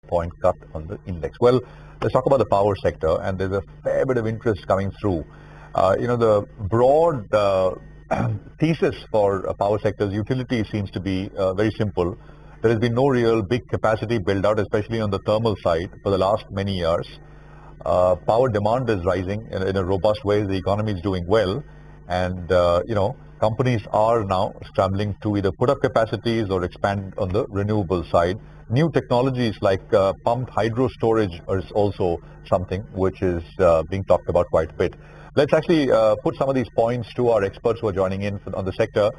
point cut on the index. Well, let's talk about the power sector, and there's a fair bit of interest coming through. The broad thesis for power sector's utility seems to be very simple. There has been no real big capacity build out, especially on the thermal side, for the last many years. Power demand is rising in a robust way. The economy is doing well, and companies are now scrambling to either put up capacities or expand on the renewable side. New technologies like pumped hydro storage is also something which is being talked about quite a bit. Let's actually put some of these points to our experts who are joining in on the sector.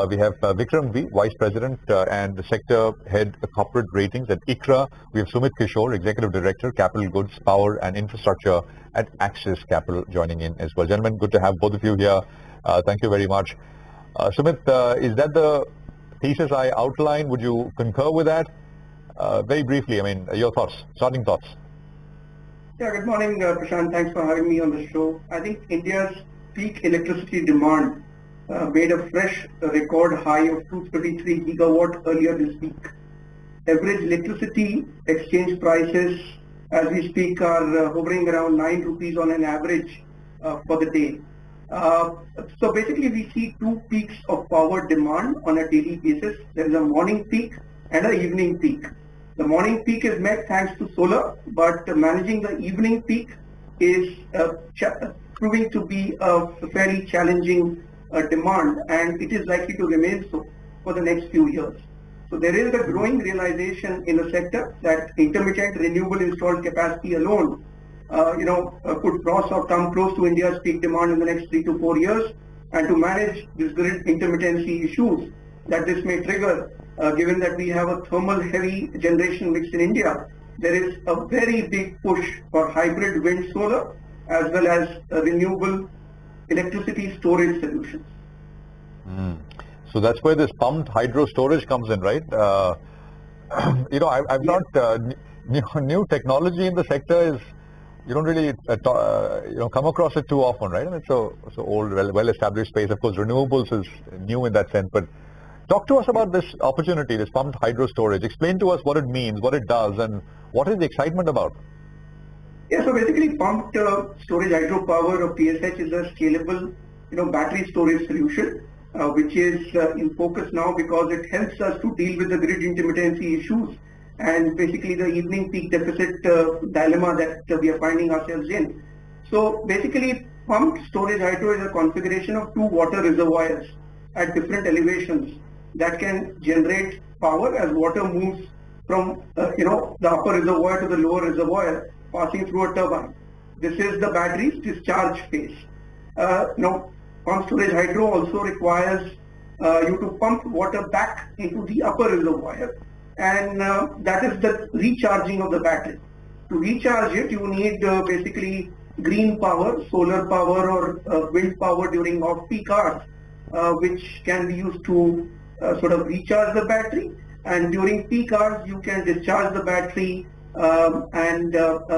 We have Vikram V, Vice President and the Sector Head of Corporate Ratings at ICRA. We have Sumit Kishore, Executive Director, Capital Goods, Power and Infrastructure at Axis Capital, joining in as well. Gentlemen, good to have both of you here. Thank you very much. Sumit, is that the thesis I outlined? Would you concur with that? Very briefly, your thoughts, starting thoughts. Yeah, good morning, Prashant. Thanks for having me on the show. I think India's peak electricity demand made a fresh record high of 233 gigawatt earlier this week. Average electricity exchange prices as we speak are hovering around 9 rupees on an average for the day. So basically we see two peaks of power demand on a daily basis. There is a morning peak and an evening peak. The morning peak is met thanks to solar, but managing the evening peak is proving to be a fairly challenging demand, and it is likely to remain so for the next few years. So there is a growing realization in the sector that intermittent renewable installed capacity alone could cross or come close to India's peak demand in the next 3 to 4 years, and to manage these grid intermittency issues that this may trigger, given that we have a thermal heavy generation mix in India, there is a very big push for hybrid wind solar as well as renewable electricity storage solutions. So that's where this pumped hydro storage comes in, right? I've not new technology in the sector is you don't really come across it too often, right? It's so old, well-established space. Of course, renewables is new in that sense, but talk to us about this opportunity, this pumped hydro storage. Explain to us what it means, what it does, and what is the excitement about? Yeah, so basically pumped storage hydropower or PSH is a scalable, battery storage solution, which is in focus now because it helps us to deal with the grid intermittency issues and basically the evening peak deficit dilemma that we are finding ourselves in. So basically pumped storage hydro is a configuration of two water reservoirs at different elevations that can generate power as water moves from the upper reservoir to the lower reservoir, passing through a turbine. This is the battery's discharge phase. Pumped storage hydro also requires you to pump water back into the upper reservoir, and that is the recharging of the battery. To recharge it, you need basically green power, solar power or wind power during off-peak hours, which can be used to sort of recharge the battery, and during peak hours you can discharge the battery and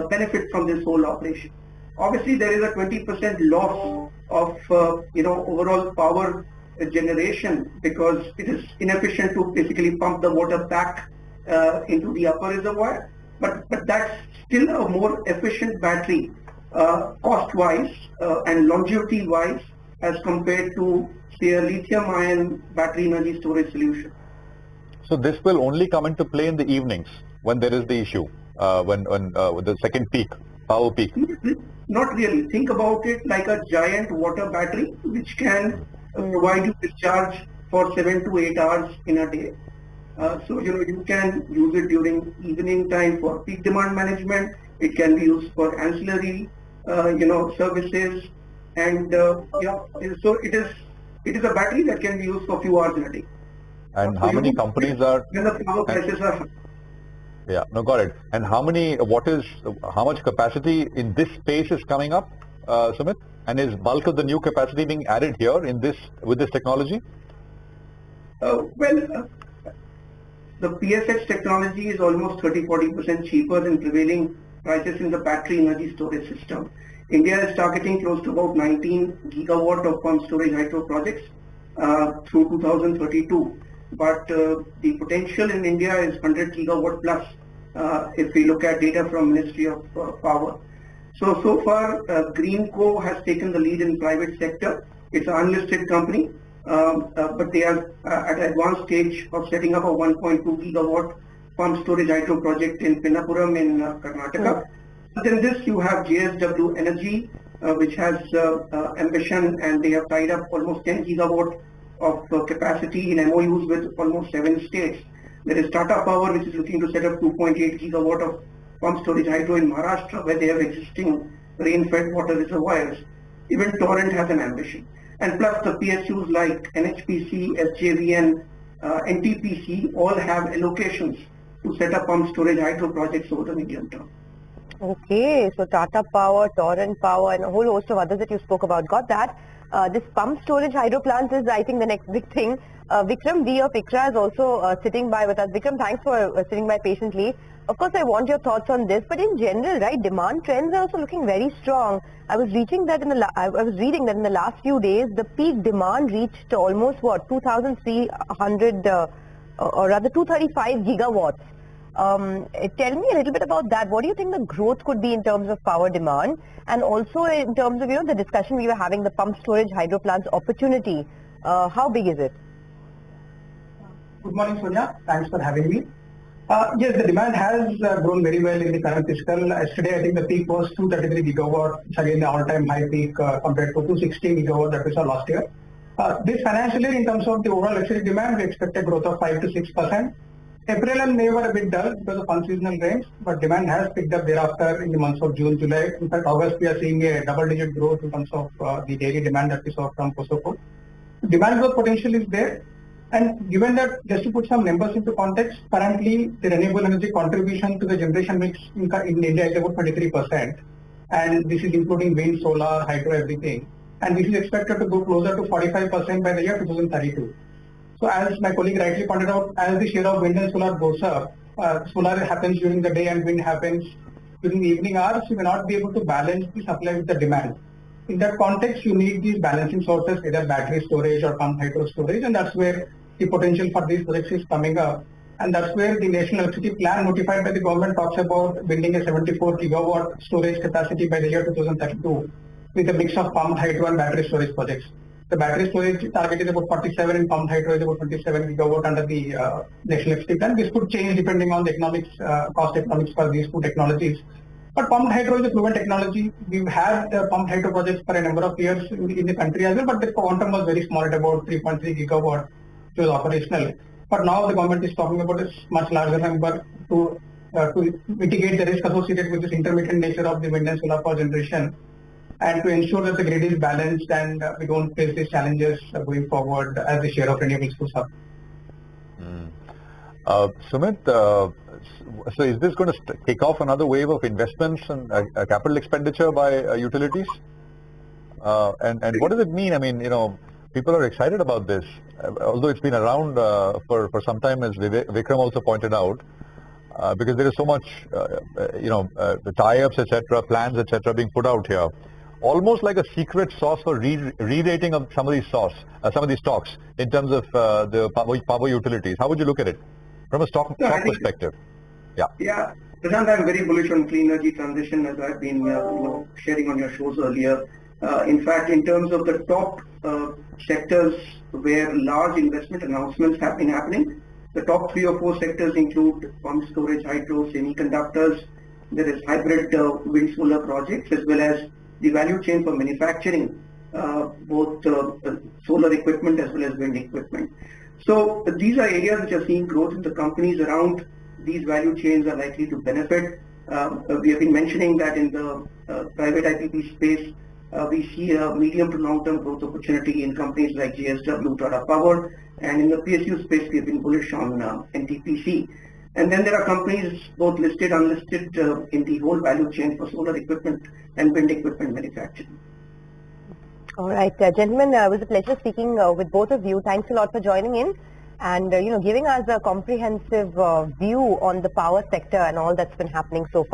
benefit from this whole operation. Obviously there is a 20% loss of overall power generation because it is inefficient to basically pump the water back into the upper reservoir, but that's still a more efficient battery cost-wise and longevity-wise as compared to say a lithium-ion battery energy storage solution. So this will only come into play in the evenings when there is the issue, when the second peak, power peak. Not really. Think about it like a giant water battery which can provide you discharge for 7 to 8 hours in a day. So you can use it during evening time for peak demand management. It can be used for ancillary services, and so it is a battery that can be used for a few hours in a day. And how many companies are? When the power prices are high. Yeah, no, got it. And how much capacity in this space is coming up, Sumit? And is bulk of the new capacity being added here with this technology? The PSH technology is almost 30-40% cheaper than prevailing prices in the battery energy storage system. India is targeting close to about 19 gigawatt of pumped storage hydro projects through 2032. But the potential in India is 100 gigawatt plus. if we look at data from Ministry of Power. So far, Greenco has taken the lead in private sector. It's an unlisted company, but they are at an advanced stage of setting up a 1.2 gigawatt pump storage hydro project in Pinnapuram in Karnataka. Then this you have JSW Energy, which has ambition, and they have tied up almost 10 gigawatt of capacity in MOUs with almost 7 states. There is Tata Power, which is looking to set up 2.8 gigawatt of pump storage hydro in Maharashtra, where they have existing rain-fed water reservoirs. Even Torrent has an ambition. And plus the PSUs like NHPC, SJVN, NTPC all have allocations to set up pump storage hydro projects over the medium term. Okay, so Tata Power, Torrent Power and a whole host of others that you spoke about. Got that. This pump storage hydro plants is, I think, the next big thing. Vikram V of ICRA is also sitting by with us. Vikram, thanks for sitting by patiently. Of course, I want your thoughts on this, but in general, right, demand trends are also looking very strong. I was reading that in the last few days, the peak demand reached almost what, 2,300 or rather 235 gigawatts. Tell me a little bit about that. What do you think the growth could be in terms of power demand, and also in terms of the discussion we were having, the pump storage hydro plants opportunity? How big is it? Good morning, Sonia. Thanks for having me. Yes, the demand has grown very well in the current fiscal. Yesterday, I think the peak was 233 gigawatt, which again the all-time high peak compared to 216 gigawatt that we saw last year. This financial year, in terms of the overall electricity demand, we expect a growth of 5 to 6%. April and May were a bit dull because of unseasonal rains, but demand has picked up thereafter in the months of June, July. In fact, August, we are seeing a double-digit growth in terms of the daily demand that we saw from POSOCO. Demand growth potential is there. And given that, just to put some numbers into context, currently the renewable energy contribution to the generation mix in India is about 23%. And this is including wind, solar, hydro, everything. And this is expected to go closer to 45% by the year 2032. So as my colleague rightly pointed out, as the share of wind and solar goes up, solar happens during the day and wind happens during the evening hours, you may not be able to balance the supply with the demand. In that context, you need these balancing sources, either battery storage or pump hydro storage, and that's where the potential for these projects is coming up. And that's where the National Electricity Plan notified by the government talks about building a 74 gigawatt storage capacity by the year 2032 with a mix of pumped hydro and battery storage projects. The battery storage target is about 47 and pumped hydro is about 27 gigawatt under the National Electricity Plan. This could change depending on the economics, cost economics for these two technologies. But pumped hydro is a proven technology. We've had pumped hydro projects for a number of years in the country as well, but the quantum was very small at about 3.3 gigawatt, which was operational. But now the government is talking about a much larger number to mitigate the risk associated with this intermittent nature of the wind and solar power generation, and to ensure that the grid is balanced and we don't face these challenges going forward as the share of renewables goes up. Sumit, so is this going to kick off another wave of investments and capital expenditure by utilities? And what does it mean? I mean, people are excited about this, although it's been around for some time, as Vikram also pointed out, because there is so much, the tie-ups, etc., plans, etc., being put out here. Almost like a secret sauce for re-rating of some of these stocks in terms of the power utilities. How would you look at it from a stock perspective? Yeah, Prashant, I'm very bullish on clean energy transition, as I've been sharing on your shows earlier. In fact, in terms of the top sectors where large investment announcements have been happening, the top 3 or 4 sectors include pump storage, hydro, semiconductors. There is hybrid wind solar projects, as well as the value chain for manufacturing, both solar equipment as well as wind equipment. So these are areas which are seeing growth in the companies around. These value chains are likely to benefit. We have been mentioning that in the private IPP space, we see a medium to long-term growth opportunity in companies like JSW, Tata Power, and in the PSU space, we have been bullish on NTPC. And then there are companies, both listed, unlisted, in the whole value chain for solar equipment and wind equipment manufacturing. All right, gentlemen, it was a pleasure speaking with both of you. Thanks a lot for joining in and giving us a comprehensive view on the power sector and all that's been happening so far.